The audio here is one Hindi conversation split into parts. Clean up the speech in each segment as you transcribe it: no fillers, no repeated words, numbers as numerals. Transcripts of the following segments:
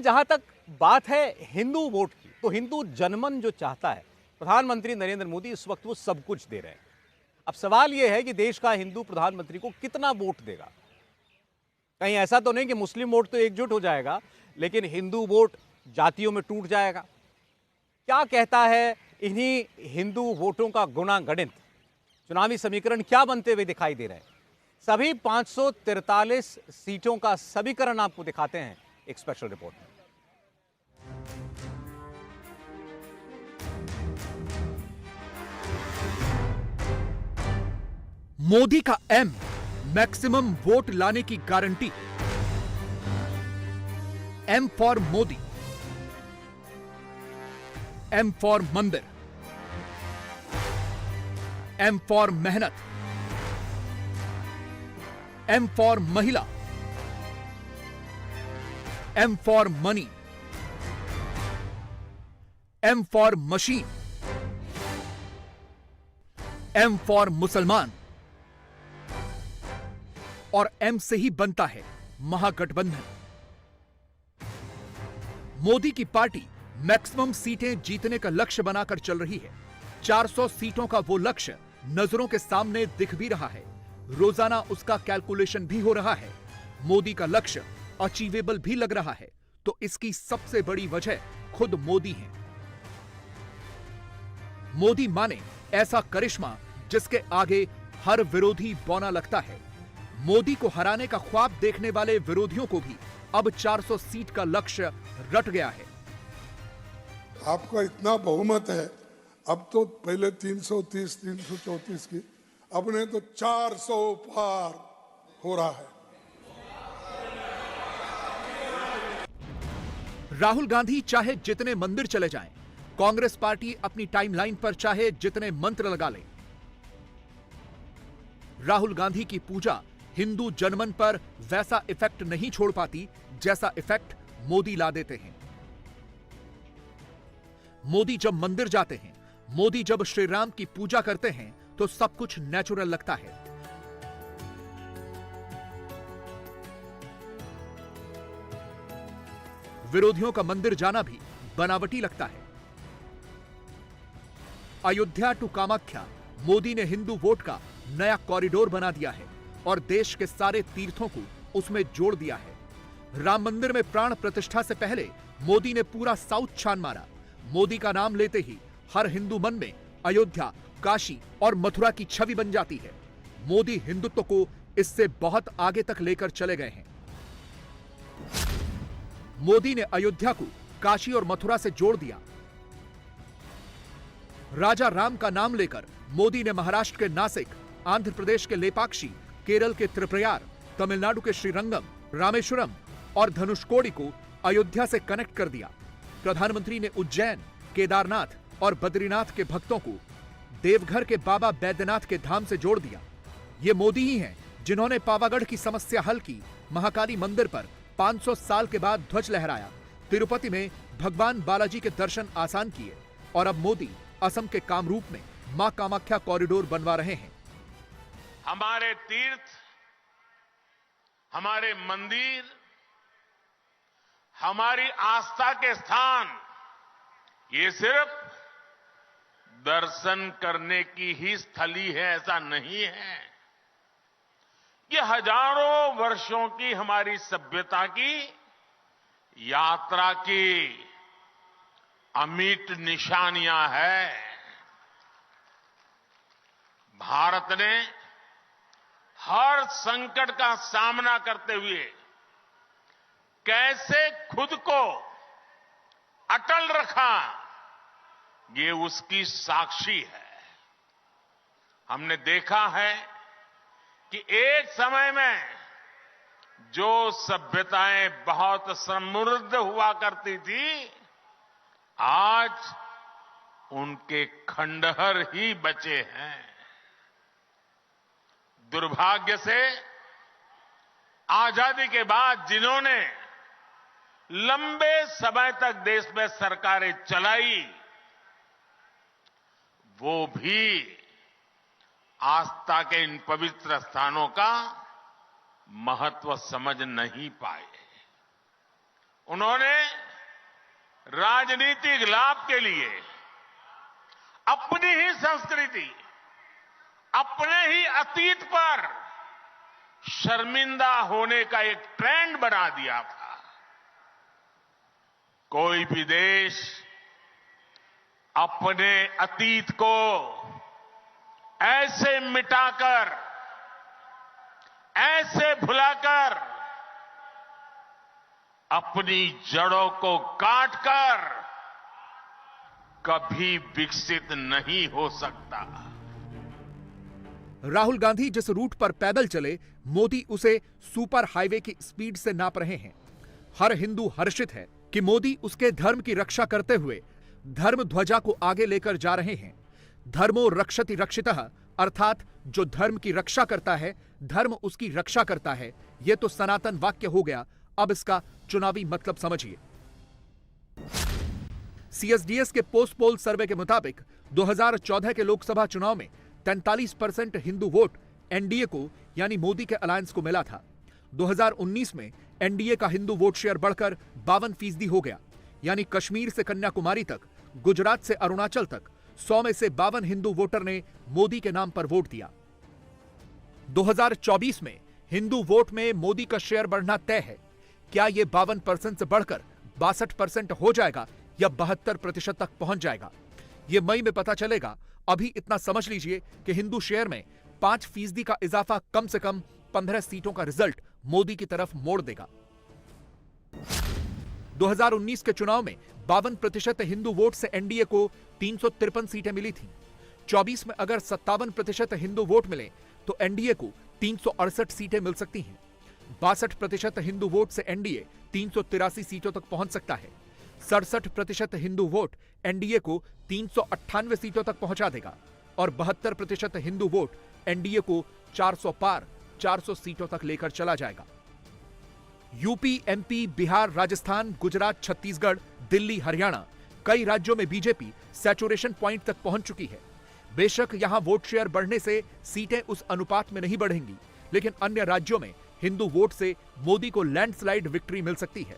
जहां तक बात है हिंदू वोट की, तो हिंदू जनमन जो चाहता है, प्रधानमंत्री नरेंद्र मोदी इस वक्त वो सब कुछ दे रहे हैं। अब सवाल यह है कि देश का हिंदू प्रधानमंत्री को कितना वोट देगा। कहीं ऐसा तो नहीं कि मुस्लिम वोट तो एकजुट हो जाएगा, लेकिन हिंदू वोट जातियों में टूट जाएगा। क्या कहता है इन्हीं हिंदू वोटों का गुणागणित? चुनावी समीकरण क्या बनते हुए दिखाई दे रहे हैं? सभी 543 सीटों का समीकरण आपको दिखाते हैं एक स्पेशल रिपोर्ट में। मोदी का एम मैक्सिमम वोट लाने की guarantee. M for Modi, M for मंदिर, एम फॉर मेहनत, एम फॉर महिला, M for money, M for machine, M for मुसलमान। और एम से ही बनता है महागठबंधन। मोदी की पार्टी मैक्सिमम सीटें जीतने का लक्ष्य बनाकर चल रही है। 400 सीटों का वो लक्ष्य नजरों के सामने दिख भी रहा है। रोजाना उसका कैलकुलेशन भी हो रहा है। मोदी का लक्ष्य अचीवेबल भी लग रहा है, तो इसकी सबसे बड़ी वजह खुद मोदी है। मोदी माने ऐसा करिश्मा जिसके आगे हर विरोधी बौना लगता है। मोदी को हराने का ख्वाब देखने वाले विरोधियों को भी अब 400 सीट का लक्ष्य रट गया है। आपका इतना बहुमत है, अब तो पहले 330, 334 की, अब ने तो 400 पार हो रहा है। राहुल गांधी चाहे जितने मंदिर चले जाएं, कांग्रेस पार्टी अपनी टाइमलाइन पर चाहे जितने मंत्र लगा ले, राहुल गांधी की पूजा हिंदू जनमन पर वैसा इफेक्ट नहीं छोड़ पाती जैसा इफेक्ट मोदी ला देते हैं। मोदी जब मंदिर जाते हैं, मोदी जब श्री राम की पूजा करते हैं, तो सब कुछ नेचुरल लगता है। विरोधियों का मंदिर जाना भी बनावटी लगता है। अयोध्या टू कामाख्या मोदी ने हिंदू वोट का नया कॉरिडोर बना दिया है और देश के सारे तीर्थों को उसमें जोड़ दिया है। राम मंदिर में प्राण प्रतिष्ठा से पहले मोदी ने पूरा साउथ छान मारा। मोदी का नाम लेते ही हर हिंदू मन में अयोध्या, काशी और मथुरा की छवि बन जाती है। मोदी हिंदुत्व को इससे बहुत आगे तक लेकर चले गए हैं। मोदी ने अयोध्या को काशी और मथुरा से जोड़ दिया। राजा राम का नाम लेकर मोदी ने महाराष्ट्र के नासिक, आंध्र प्रदेश के लेपाक्षी, केरल के त्रिप्रयार, तमिलनाडु के श्रीरंगम, रामेश्वरम और धनुषकोडी को अयोध्या से कनेक्ट कर दिया। प्रधानमंत्री ने उज्जैन, केदारनाथ और बद्रीनाथ के भक्तों को देवघर के बाबा बैद्यनाथ के धाम से जोड़ दिया। ये मोदी ही हैं जिन्होंने पावागढ़ की समस्या हल की, महाकाली मंदिर पर 500 साल के बाद ध्वज लहराया, तिरुपति में भगवान बालाजी के दर्शन आसान किए और अब मोदी असम के कामरूप में मां कामाख्या कॉरिडोर बनवा रहे हैं। हमारे तीर्थ, हमारे मंदिर, हमारी आस्था के स्थान, ये सिर्फ दर्शन करने की ही स्थली है ऐसा नहीं है। ये हजारों वर्षों की हमारी सभ्यता की यात्रा की अमिट निशानियां हैं। भारत ने हर संकट का सामना करते हुए कैसे खुद को अटल रखा, ये उसकी साक्षी है। हमने देखा है कि एक समय में जो सभ्यताएं बहुत समृद्ध हुआ करती थी, आज उनके खंडहर ही बचे हैं। दुर्भाग्य से आजादी के बाद जिन्होंने लंबे समय तक देश में सरकारें चलाई, वो भी आस्था के इन पवित्र स्थानों का महत्व समझ नहीं पाए। उन्होंने राजनीतिक लाभ के लिए अपनी ही संस्कृति, अपने ही अतीत पर शर्मिंदा होने का एक ट्रेंड बना दिया था। कोई भी देश अपने अतीत को ऐसे मिटाकर, ऐसे भुलाकर, अपनी जड़ों को काटकर कभी विकसित नहीं हो सकता। राहुल गांधी जिस रूट पर पैदल चले, मोदी उसे सुपर हाईवे की स्पीड से नाप रहे हैं। हर हिंदू हर्षित है कि मोदी उसके धर्म की रक्षा करते हुए धर्म ध्वजा को आगे लेकर जा रहे हैं। धर्मो रक्षति रक्षितः, अर्थात जो धर्म की रक्षा करता है, धर्म उसकी रक्षा करता है। यह तो सनातन वाक्य हो गया। अब इसका चुनावी मतलब समझिए। सीएसडीएस के पोस्ट पोल सर्वे के मुताबिक 2014 के लोकसभा चुनाव में 43% हिंदू वोट एनडीए को यानी मोदी के अलायंस को मिला था। 2019 में एनडीए का हिंदू वोट शेयर बढ़कर 52% हो गया, यानी कश्मीर से कन्याकुमारी तक, गुजरात से अरुणाचल तक 100 में से 52 हिंदू वोटर ने मोदी के नाम पर वोट दिया। 2024 में हिंदू वोट में मोदी का शेयर बढ़ना तय है। क्या यह 52% से बढ़कर 62% हो जाएगा या 72% तक पहुंच जाएगा, यह मई में पता चलेगा। अभी इतना समझ लीजिए कि हिंदू शेयर में 5% का इजाफा कम से कम 15 सीटों का रिजल्ट मोदी की तरफ मोड़ देगा। 2019 के चुनाव में 52% हिंदू वोट से एनडीए को 353 सीटें मिली थीं। 24 में अगर 57% हिंदू वोट मिले तो एनडीए को 368 सीटें मिल सकती हैं। 62% हिंदू वोट से एनडीए 383 सीटों तक पहुंच सकता है। 67% हिंदू वोट एनडीए को 398 सीटों तक पहुंचा देगा और 72% हिंदू वोट एनडीए को 400 पार 400 सीटों तक लेकर चला जाएगा। यूपी, एमपी, बिहार, राजस्थान, गुजरात, छत्तीसगढ़, दिल्ली, हरियाणा, कई राज्यों में बीजेपी सैचुरेशन पॉइंट तक पहुंच चुकी है। बेशक यहां वोट शेयर बढ़ने से सीटें उस अनुपात में नहीं बढ़ेंगी, लेकिन अन्य राज्यों में हिंदू वोट से मोदी को लैंडस्लाइड विक्ट्री मिल सकती है।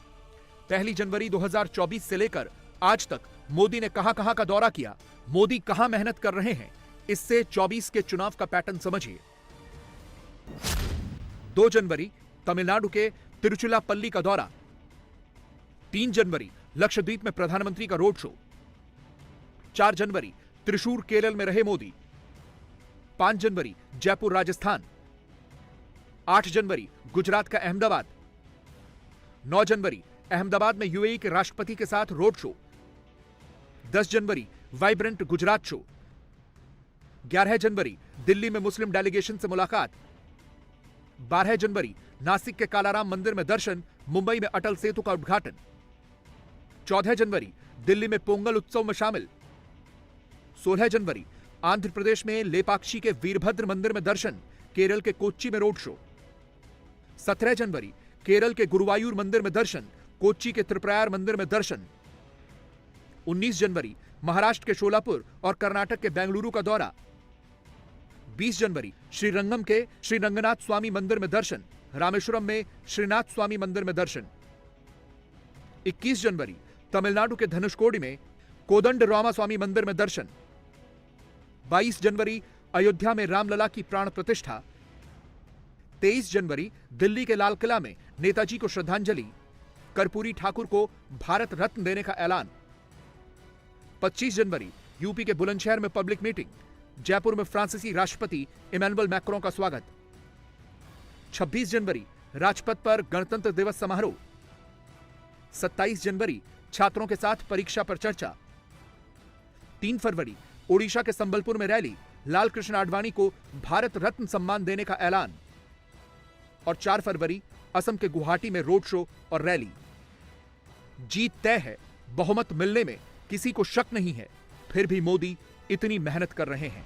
1 जनवरी 2024 से लेकर आज तक मोदी ने कहां का दौरा किया, मोदी कहां मेहनत कर रहे हैं, इससे 24 के चुनाव का पैटर्न समझिए। 2 जनवरी तमिलनाडु के तिरुचिरापल्ली का दौरा। 3 जनवरी लक्षद्वीप में प्रधानमंत्री का रोड शो। 4 जनवरी त्रिशूर केरल में रहे मोदी। 5 जनवरी जयपुर राजस्थान। 8 जनवरी गुजरात का अहमदाबाद। 9 जनवरी अहमदाबाद में यूएई के राष्ट्रपति के साथ रोड शो। 10 जनवरी वाइब्रेंट गुजरात शो। 11 जनवरी दिल्ली में मुस्लिम डेलीगेशन से मुलाकात। 12 जनवरी नासिक के कालाराम मंदिर में दर्शन, मुंबई में अटल सेतु का उद्घाटन। 14 जनवरी दिल्ली में पोंगल उत्सव में शामिल। 16 जनवरी आंध्र प्रदेश में लेपाक्षी के वीरभद्र मंदिर में दर्शन, केरल के कोच्चि में रोड शो। 17 जनवरी केरल के गुरुवायूर मंदिर में दर्शन, कोच्चि के त्रिप्रयार मंदिर में दर्शन। 19 जनवरी महाराष्ट्र के शोलापुर और कर्नाटक के बेंगलुरु का दौरा। 20 जनवरी श्रीरंगम के श्री रंगनाथ स्वामी मंदिर में दर्शन, रामेश्वरम में श्रीनाथ स्वामी मंदिर में दर्शन। 21 जनवरी तमिलनाडु के धनुषकोडी में कोदंड रामा स्वामी मंदिर में दर्शन। 22 जनवरी अयोध्या में रामलला की प्राण प्रतिष्ठा। 23 जनवरी दिल्ली के लाल किला में नेताजी को श्रद्धांजलि, कर्पूरी ठाकुर को भारत रत्न देने का ऐलान। 25 जनवरी यूपी के बुलंदशहर में पब्लिक मीटिंग, जयपुर में फ्रांसीसी राष्ट्रपति इमैनुअल मैक्रों का स्वागत। 26 जनवरी राजपथ पर गणतंत्र दिवस समारोह। 27 जनवरी छात्रों के साथ परीक्षा पर चर्चा। 3 फरवरी ओडिशा के संबलपुर में रैली, लाल कृष्ण आडवाणी को भारत रत्न सम्मान देने का ऐलान। और 4 फरवरी असम के गुवाहाटी में रोड शो और रैली। जीत तय है, बहुमत मिलने में किसी को शक नहीं है, फिर भी मोदी इतनी मेहनत कर रहे हैं।